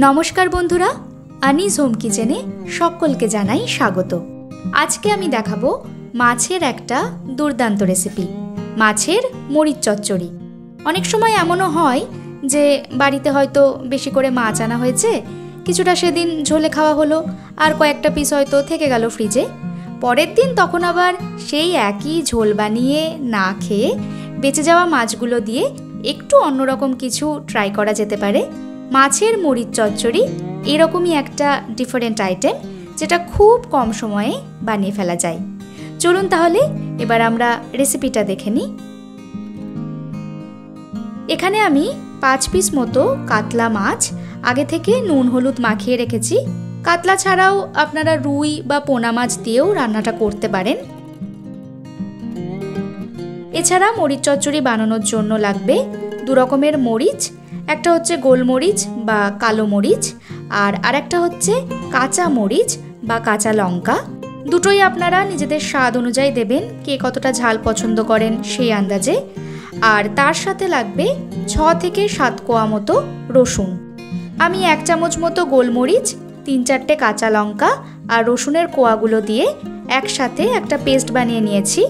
নমস্কার বন্ধুরা, আনিস হোম কিচেনে সকলকে জানাই স্বাগত। আজকে আমি দেখাবো মাছের একটা দুর্দান্ত রেসিপি, মাছের মরিচ চচ্চড়ি। অনেক সময় এমনও হয় যে বাড়িতে হয়তো বেশি করে মাছ আনা হয়েছে, কিছুটা সেদিন ঝোলে খাওয়া হলো, আর কয়েকটা পিস হয়তো থেকে গেল ফ্রিজে। পরের দিন তখন আবার সেই একই ঝোল বানিয়ে না খেয়ে বেঁচে যাওয়া মাছগুলো দিয়ে একটু অন্যরকম কিছু ট্রাই করা যেতে পারে। মাছের মরিচ চচ্চড়ি এরকমই একটা ডিফারেন্ট আইটেম, যেটা খুব কম সময়ে বানিয়ে ফেলা যায়। চলুন তাহলে এবার আমরা রেসিপিটা দেখে নিই। এখানে আমি 5 পিস মতো কাতলা মাছ আগে থেকে নুন হলুদ মাখিয়ে রেখেছি। কাতলা ছাড়াও আপনারা রুই বা পোনা মাছ দিয়েও রান্নাটা করতে পারেন। এছাড়া মরিচ চচ্চড়ি বানানোর জন্য লাগবে 2 রকমের মরিচ, একটা হচ্ছে গোলমরিচ বা কালো মরিচ, আর আরেকটা হচ্ছে কাঁচা মরিচ বা কাঁচা লঙ্কা। দুটোই আপনারা নিজেদের স্বাদ অনুযায়ী দেবেন, কে কতটা ঝাল পছন্দ করেন সেই আন্দাজে। আর তার সাথে লাগবে 6 থেকে 7 কোয়া মতো রসুন। আমি 1 চামচ মতো গোলমরিচ, 3-4টে কাঁচা লঙ্কা আর রসুনের কোয়াগুলো দিয়ে একসাথে একটা পেস্ট বানিয়ে নিয়েছি।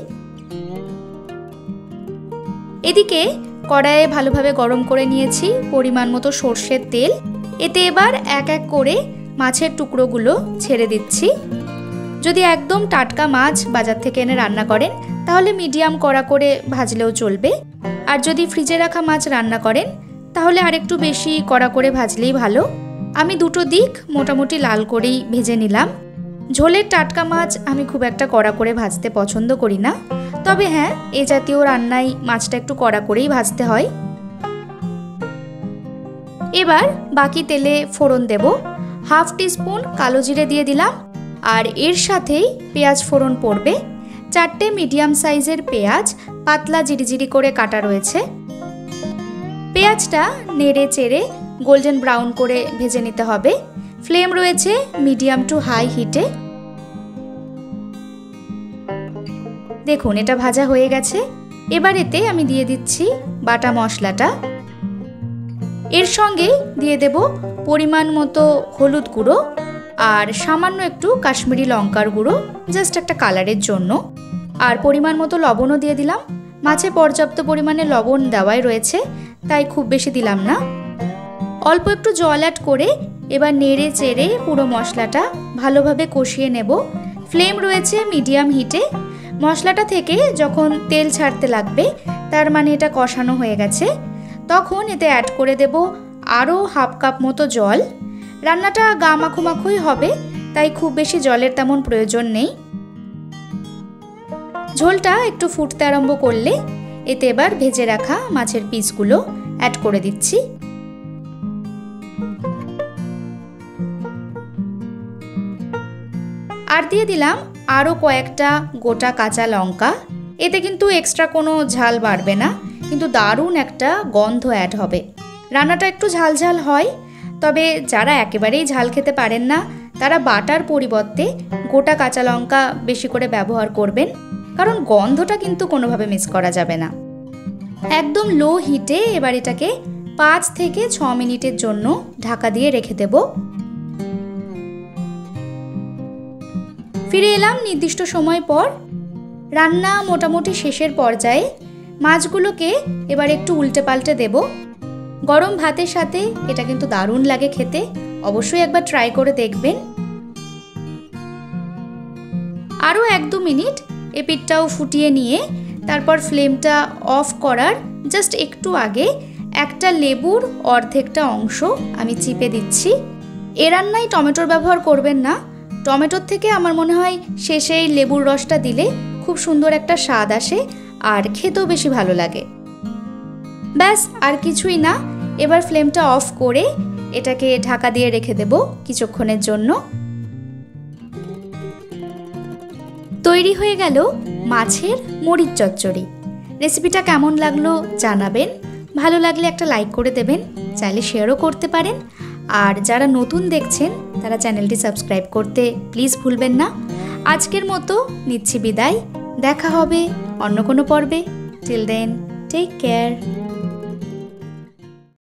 এদিকে কড়াইয়ে ভালোভাবে গরম করে নিয়েছি পরিমাণ মতো সর্ষের তেল। এতে এবার এক এক করে মাছের টুকরোগুলো ছেড়ে দিচ্ছি। যদি একদম টাটকা মাছ বাজার থেকে এনে রান্না করেন তাহলে মিডিয়াম কড়া করে ভাজলেও চলবে, আর যদি ফ্রিজে রাখা মাছ রান্না করেন তাহলে আরেকটু বেশি কড়া করে ভাজলেই ভালো। আমি দুটো দিক মোটামুটি লাল করেই ভেজে নিলাম। ঝোলের টাটকা মাছ আমি খুব একটা কড়া করে ভাজতে পছন্দ করি না, তবে হ্যাঁ, এ জাতীয় রান্নায় মাছটা একটু কড়া করেই ভাজতে হয়। এবার বাকি তেলে ফোড়ন দেব। 1/2 টিস্পুন কালো জিরে দিয়ে দিলাম, আর এর সাথেই পেঁয়াজ ফোড়ন পড়বে। 4টে মিডিয়াম সাইজের পেঁয়াজ পাতলা জিরিজিরি করে কাটা রয়েছে। পেঁয়াজটা নেড়ে চেড়ে গোল্ডেন ব্রাউন করে ভেজে নিতে হবে। ফ্লেম রয়েছে মিডিয়াম টু হাই হিটে। দেখুন এটা ভাজা হয়ে গেছে। এবার এতে আমি দিয়ে দিচ্ছি বাটা মশলাটা। এর সঙ্গে দিয়ে দেব পরিমাণ মতো হলুদ গুঁড়ো আর সামান্য একটু কাশ্মীরি লঙ্কার গুঁড়ো, জাস্ট একটা কালারের জন্য। আর পরিমাণ মতো লবণও দিয়ে দিলাম। মাছে পর্যাপ্ত পরিমাণে লবণ দেওয়াই রয়েছে, তাই খুব বেশি দিলাম না। অল্প একটু জল অ্যাড করে এবার নেড়ে চেড়ে পুরো মশলাটা ভালোভাবে কষিয়ে নেব। ফ্লেম রয়েছে মিডিয়াম হিটে। মশলাটা থেকে যখন তেল ছাড়তে লাগবে তার মানে এটা কষানো হয়ে গেছে। তখন এতে অ্যাড করে দেব আরও 1/2 কাপ মতো জল। রান্নাটা গা মাখো মাখোই হবে, তাই খুব বেশি জলের তেমন প্রয়োজন নেই। ঝোলটা একটু ফুটতে আরম্ভ করলে এতে এবার ভেজে রাখা মাছের পিসগুলো অ্যাড করে দিচ্ছি। আর দিয়ে দিলাম আরও কয়েকটা গোটা কাঁচা লঙ্কা। এতে কিন্তু এক্সট্রা কোনো ঝাল বাড়বে না, কিন্তু দারুণ একটা গন্ধ অ্যাড হবে। রান্নাটা একটু ঝাল ঝাল হয়, তবে যারা একেবারেই ঝাল খেতে পারেন না তারা বাটার পরিবর্তে গোটা কাঁচা লঙ্কা বেশি করে ব্যবহার করবেন, কারণ গন্ধটা কিন্তু কোনোভাবে মিস করা যাবে না। একদম লো হিটে এবার এটাকে 5 থেকে 6 মিনিটের জন্য ঢাকা দিয়ে রেখে দেব। ফিরে এলাম নির্দিষ্ট সময় পর। রান্না মোটামুটি শেষের পর্যায়ে। মাছগুলোকে এবার একটু উল্টে পাল্টে দেব। গরম ভাতের সাথে এটা কিন্তু দারুণ লাগে খেতে, অবশ্যই একবার ট্রাই করে দেখবেন। আরও 1-2 মিনিট এপিঠটাও ফুটিয়ে নিয়ে তারপর ফ্লেমটা অফ করার জাস্ট একটু আগে একটা লেবুর অর্ধেকটা অংশ আমি চিপে দিচ্ছি। এ রান্নায় টমেটোর ব্যবহার করবেন না, টমেটোর থেকে আমার মনে হয় শেষেই লেবুর রসটা দিলে খুব সুন্দর একটা স্বাদ আসে আর খেতেও বেশি ভালো লাগে। ব্যাস, আর কিছুই না। এবার ফ্লেমটা অফ করে এটাকে ঢাকা দিয়ে রেখে দেব কিছুক্ষণের জন্য। তৈরি হয়ে গেল মাছের মরিচ চচ্চড়ি। রেসিপিটা কেমন লাগলো জানাবেন। ভালো লাগলে একটা লাইক করে দেবেন, চাইলে শেয়ারও করতে পারেন। আর যারা নতুন দেখছেন তারা চ্যানেলটি সাবস্ক্রাইব করতে প্লিজ ভুলবেন না। আজকের মতো নিচ্ছি বিদায়, দেখা হবে অন্য কোনো পর্বে। Till then, take care.